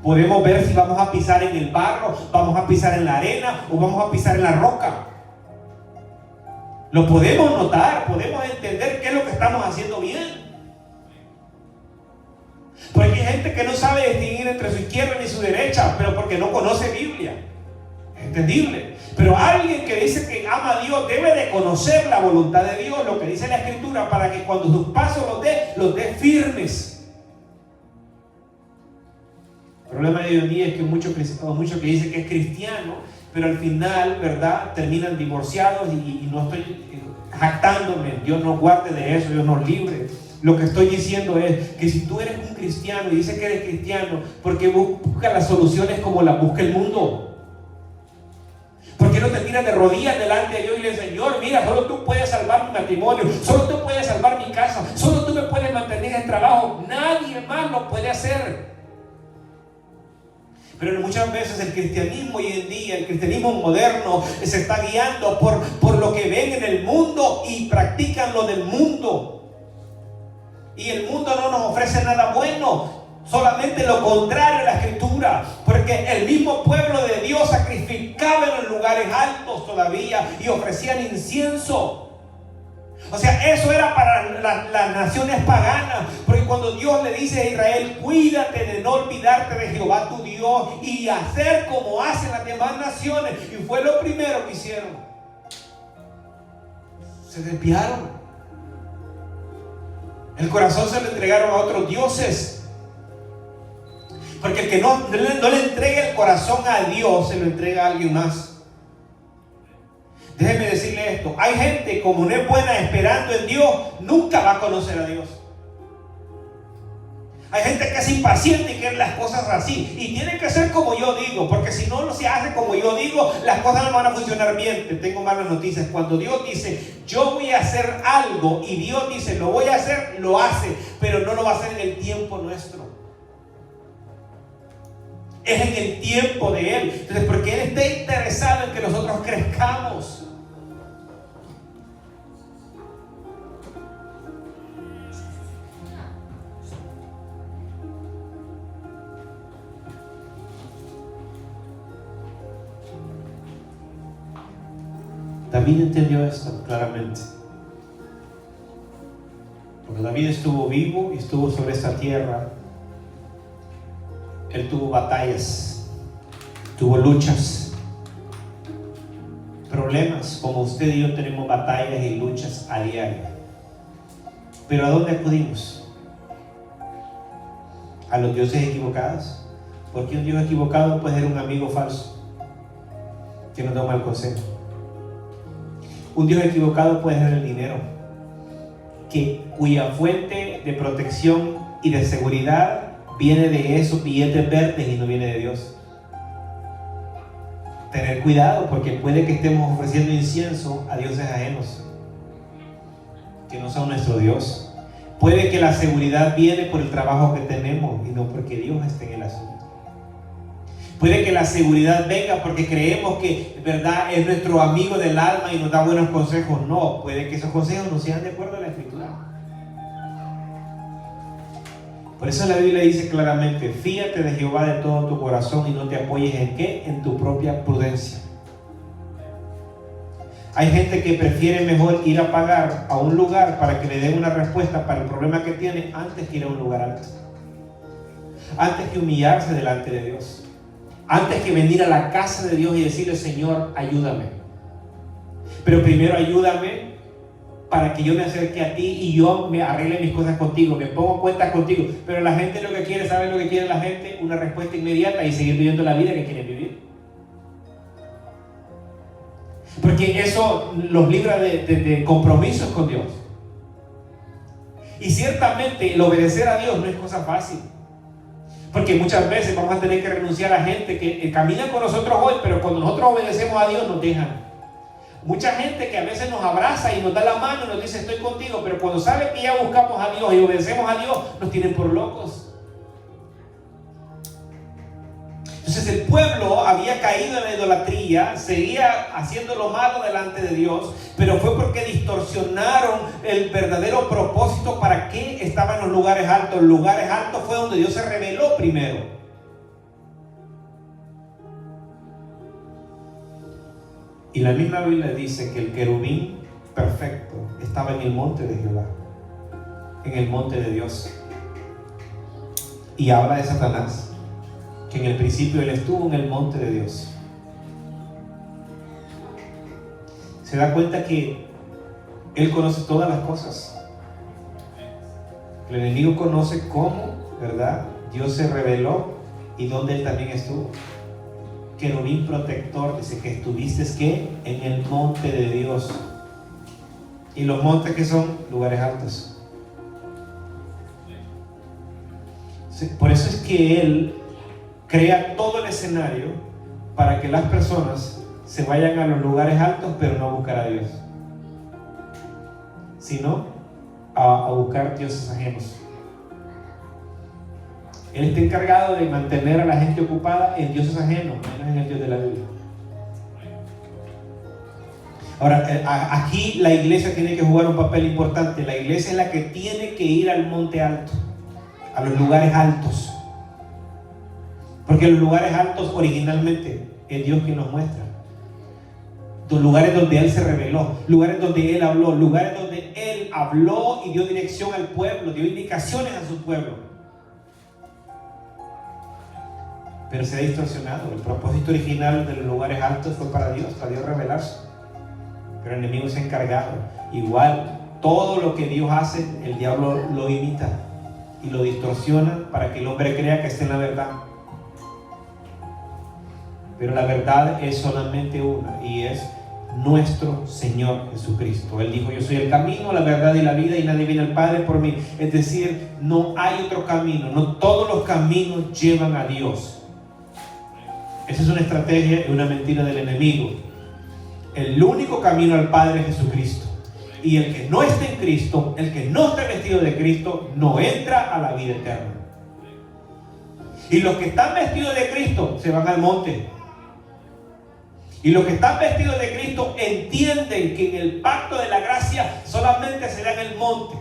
Podemos ver si vamos a pisar en el barro, vamos a pisar en la arena o vamos a pisar en la roca. Lo podemos notar, podemos entender qué es lo que estamos haciendo bien. Porque hay gente que no sabe distinguir entre su izquierda ni su derecha, pero porque no conoce Biblia. Entendible. Pero alguien que dice que ama a Dios debe de conocer la voluntad de Dios, lo que dice la Escritura, para que cuando sus pasos los dé firmes. El problema de hoy en día es que muchos que dicen que es cristiano, pero al final, ¿verdad?, terminan divorciados y no estoy jactándome. Dios nos guarde de eso, Dios nos libre. Lo que estoy diciendo es que si tú eres un cristiano y dices que eres cristiano, ¿por qué buscas las soluciones como las busca el mundo? ¿Por qué no te tiras de rodillas delante de Dios y le dices, Señor, mira, solo tú puedes salvar mi matrimonio, solo tú puedes salvar mi casa, solo tú me puedes mantener en el trabajo, nadie más lo puede hacer? Pero muchas veces el cristianismo hoy en día, el cristianismo moderno, se está guiando por lo que ven en el mundo y practican lo del mundo. Y el mundo no nos ofrece nada bueno, solamente lo contrario a la Escritura. Porque el mismo pueblo de Dios sacrificaba en los lugares altos todavía y ofrecían incienso. O sea, eso era para las naciones paganas. Porque cuando Dios le dice a Israel, cuídate de no olvidarte de Jehová tu Dios y hacer como hacen las demás naciones, y fue lo primero que hicieron, se desviaron. El corazón se lo entregaron a otros dioses. Porque el que no le entrega el corazón a Dios, se lo entrega a alguien más. Déjeme decirle esto: hay gente, como no es buena esperando en Dios, nunca va a conocer a Dios. Hay gente que es impaciente y quiere las cosas así, y tiene que ser como yo digo, porque si no se hace como yo digo, las cosas no van a funcionar bien. Te tengo malas noticias. Cuando Dios dice, yo voy a hacer algo, y Dios dice, lo voy a hacer, lo hace, pero no lo va a hacer en el tiempo nuestro. Es en el tiempo de Él. Entonces, porque Él está interesado en que nosotros crezcamos. David entendió esto claramente. Porque David estuvo vivo y estuvo sobre esta tierra. Él tuvo batallas, tuvo luchas, problemas, como usted y yo tenemos batallas y luchas a diario. Pero ¿a dónde acudimos? ¿A los dioses equivocados? Porque un Dios equivocado puede ser un amigo falso que nos da un mal consejo. Un Dios equivocado puede ser el dinero, cuya fuente de protección y de seguridad viene de esos billetes verdes y no viene de Dios. Tener cuidado, porque puede que estemos ofreciendo incienso a dioses ajenos que no son nuestro Dios. Puede que la seguridad viene por el trabajo que tenemos y no porque Dios esté en el asunto. Puede que la seguridad venga porque creemos que verdad es nuestro amigo del alma y nos da buenos consejos. No, puede que esos consejos no sean de acuerdo a la Escritura. Por eso la Biblia dice claramente, fíate de Jehová de todo tu corazón y no te apoyes en ¿qué? En tu propia prudencia. Hay gente que prefiere mejor ir a pagar a un lugar para que le den una respuesta para el problema que tiene antes que ir a un lugar alto. Antes que humillarse delante de Dios. Antes que venir a la casa de Dios y decirle, Señor, ayúdame. Pero primero ayúdame para que yo me acerque a ti y yo me arregle mis cosas contigo, me pongo cuentas contigo. Pero la gente lo que quiere, ¿sabe lo que quiere la gente? Una respuesta inmediata y seguir viviendo la vida que quiere vivir. Porque eso los libra de compromisos con Dios. Y ciertamente el obedecer a Dios no es cosa fácil. Porque muchas veces vamos a tener que renunciar a gente que camina con nosotros hoy, pero cuando nosotros obedecemos a Dios nos dejan. Mucha gente que a veces nos abraza y nos da la mano y nos dice estoy contigo, pero cuando sabe que ya buscamos a Dios y obedecemos a Dios, nos tienen por locos. Entonces el pueblo había caído en la idolatría, seguía haciendo lo malo delante de Dios, pero fue porque distorsionaron el verdadero propósito para qué estaban los lugares altos. Los lugares altos fue donde Dios se reveló primero. Y la misma Biblia dice que el querubín perfecto estaba en el monte de Jehová, en el monte de Dios. Y habla de Satanás, que en el principio él estuvo en el monte de Dios. Se da cuenta que él conoce todas las cosas. El enemigo conoce cómo, ¿verdad? Dios se reveló y dónde él también estuvo. Querubín protector, dice que estuviste ¿qué? En el monte de Dios. Y los montes que son lugares altos. Por eso es que él crea todo el escenario para que las personas se vayan a los lugares altos, pero no a buscar a Dios, sino a buscar dioses ajenos. Él está encargado de mantener a la gente ocupada en dioses ajenos, menos en el Dios de la Biblia. Ahora, aquí la iglesia tiene que jugar un papel importante. La iglesia es la que tiene que ir al monte alto, a los lugares altos. Porque los lugares altos originalmente es Dios quien nos muestra. Los lugares donde Él se reveló, lugares donde Él habló, lugares donde Él habló y dio dirección al pueblo, dio indicaciones a su pueblo. Pero se ha distorsionado. El propósito original de los lugares altos fue para Dios revelarse. Pero el enemigo se ha encargado. Igual, todo lo que Dios hace, el diablo lo imita y lo distorsiona para que el hombre crea que está en la verdad. Pero la verdad es solamente una, y es nuestro Señor Jesucristo. Él dijo: yo soy el camino, la verdad y la vida, y nadie viene al Padre por mí. Es decir, no hay otro camino. No todos los caminos llevan a Dios. Esa es una estrategia y una mentira del enemigo. El único camino al Padre es Jesucristo. Y el que no esté en Cristo, el que no esté vestido de Cristo, no entra a la vida eterna. Y los que están vestidos de Cristo se van al monte. Y los que están vestidos de Cristo entienden que en el pacto de la gracia solamente se da en el monte.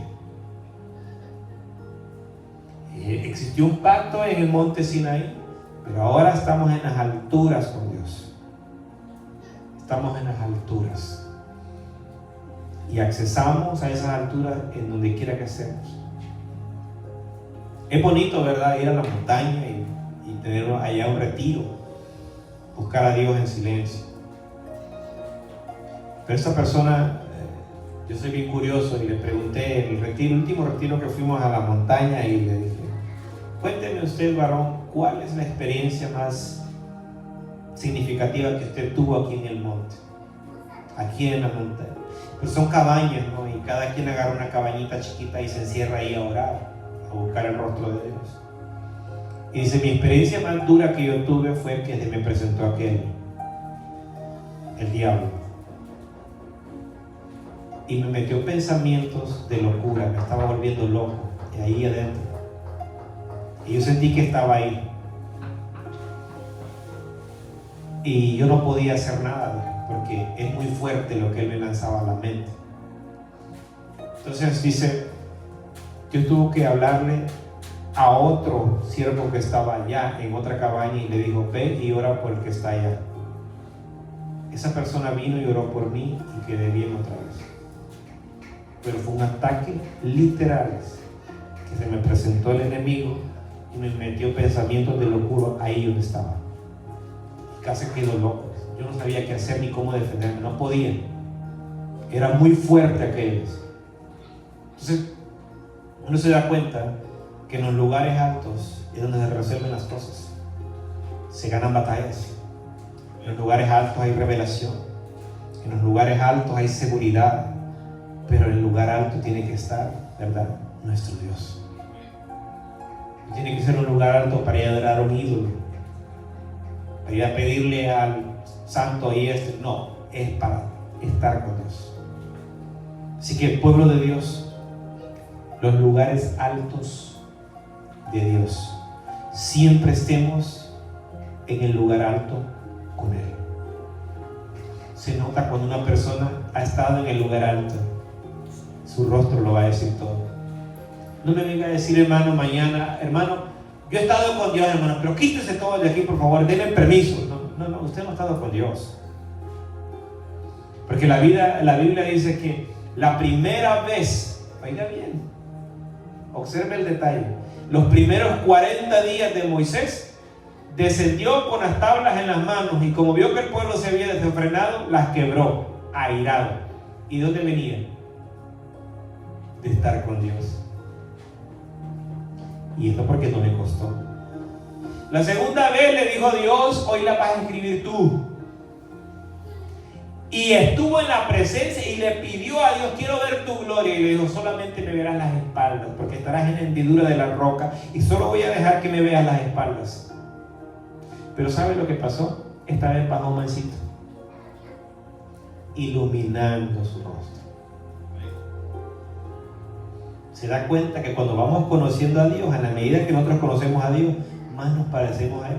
Existió un pacto en el monte Sinaí, pero ahora estamos en las alturas con Dios. Estamos en las alturas. Y accesamos a esas alturas en donde quiera que estemos. Es bonito, ¿verdad?, ir a la montaña y tener allá un retiro. Buscar a Dios en silencio. Pero esta persona, yo soy bien curioso y le pregunté el último retiro que fuimos a la montaña, y le dije: cuénteme usted, varón, ¿cuál es la experiencia más significativa que usted tuvo aquí en el monte? Aquí en la montaña. Pues son cabañas, ¿no? Y cada quien agarra una cabañita chiquita y se encierra ahí a orar, a buscar el rostro de Dios. Y dice: mi experiencia más dura que yo tuve fue que se me presentó aquel, el diablo. Y me metió pensamientos de locura, me estaba volviendo loco, y ahí adentro. Y yo sentí que estaba ahí. Y yo no podía hacer nada, porque es muy fuerte lo que él me lanzaba a la mente. Entonces dice, yo tuve que hablarle a otro siervo que estaba allá en otra cabaña, y le dijo: ve y ora por el que está allá. Esa persona vino y oró por mí y quedé bien otra vez. Pero fue un ataque literal, que se me presentó el enemigo y me metió pensamientos de locura ahí donde estaba. Y casi quedó loco. Yo no sabía qué hacer ni cómo defenderme, no podía. Era muy fuerte aquello. Entonces uno se da cuenta que en los lugares altos es donde se resuelven las cosas, se ganan batallas. En los lugares altos hay revelación, en los lugares altos hay seguridad, pero en el lugar alto tiene que estar, ¿verdad?, nuestro Dios. No tiene que ser un lugar alto para ir a adorar a un ídolo, para ir a pedirle al santo y no, es para estar con Dios. Así que, pueblo de Dios, los lugares altos de Dios, siempre estemos en el lugar alto con Él. Se nota cuando una persona ha estado en el lugar alto, su rostro lo va a decir todo. No me venga a decir, hermano, mañana: hermano, yo he estado con Dios, hermano, pero quítese todo de aquí, por favor, denme permiso. No, usted no ha estado con Dios. Porque la Biblia dice que la primera vez, oiga bien, observe el detalle, los primeros 40 días de Moisés, descendió con las tablas en las manos, y como vio que el pueblo se había desenfrenado, las quebró, airado. ¿Y dónde venía? De estar con Dios. Y esto porque no le costó. La segunda vez le dijo Dios: hoy la vas a escribir tú. Y estuvo en la presencia y le pidió a Dios: quiero ver tu gloria. Y le dijo: solamente me verás las espaldas, porque estarás en la hendidura de la roca, y solo voy a dejar que me veas las espaldas. Pero ¿sabe lo que pasó? Esta vez bajó mansito, iluminando su rostro. se da cuenta que cuando vamos conociendo a Dios, en la medida que nosotros conocemos a Dios, más nos parecemos a Él.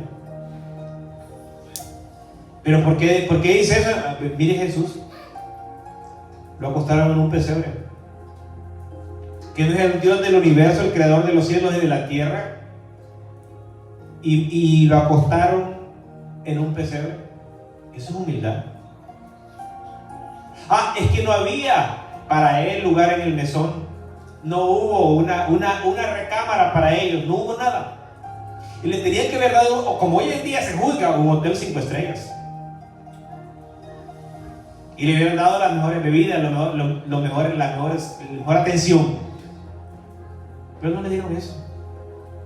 Pero ¿por qué dice eso? Mire, Jesús lo acostaron en un pesebre, que no es el Dios del universo, el creador de los cielos y de la tierra, y lo acostaron en un pesebre. Eso es humildad. Es que no había para él lugar en el mesón, no hubo una recámara para ellos, no hubo nada, y le tenían que haber dado, como hoy en día se juzga, un hotel 5 estrellas, y le hubieran dado las mejores bebidas, la mejor atención. Pero no le dieron eso.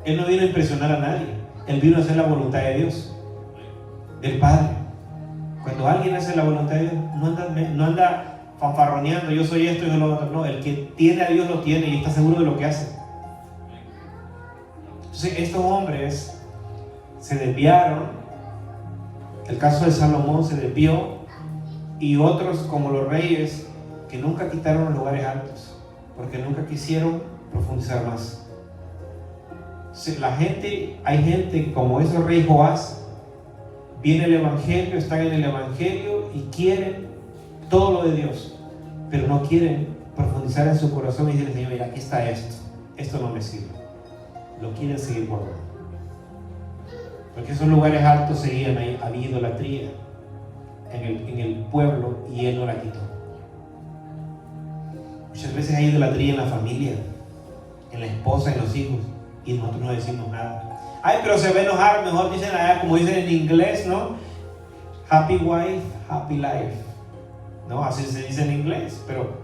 Él no vino a impresionar a nadie, él vino a hacer la voluntad de Dios, del Padre. Cuando alguien hace la voluntad de Dios, no anda fanfarroneando, yo soy esto y yo lo otro. No, el que tiene a Dios lo tiene y está seguro de lo que hace. Entonces estos hombres se desviaron. El caso de Salomón se desvió, y otros como los reyes que nunca quitaron los lugares altos porque nunca quisieron profundizar más. Hay gente como ese rey Joás, viene el evangelio, están en el evangelio y quieren todo lo de Dios, pero no quieren profundizar en su corazón y decirle: Señor, mira, aquí está esto no me sirve. Lo quieren seguir guardando, porque esos lugares altos seguían ahí. Había idolatría en el pueblo y él no la quitó. Muchas veces hay idolatría en la familia, en la esposa, en los hijos, y nosotros no decimos nada. Pero se va a enojar. Mejor dicen allá, como dicen en inglés, ¿no? Happy wife, happy life, ¿no? Así se dice en inglés. Pero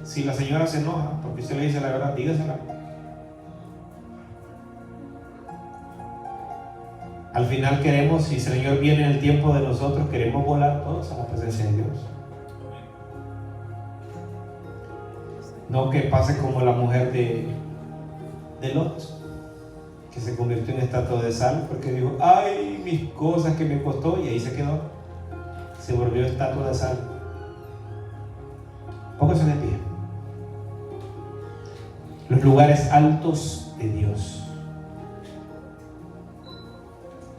si la señora se enoja porque usted le dice la verdad, dígasela. Al final queremos, si el Señor viene en el tiempo de nosotros, queremos volar todos a la presencia de Dios. No que pase como la mujer de Lot, que se convirtió en estatua de sal porque dijo: ay, mis cosas que me costó, y ahí se quedó. Se volvió estatua de sal. Póngase de pie. Los lugares altos de Dios.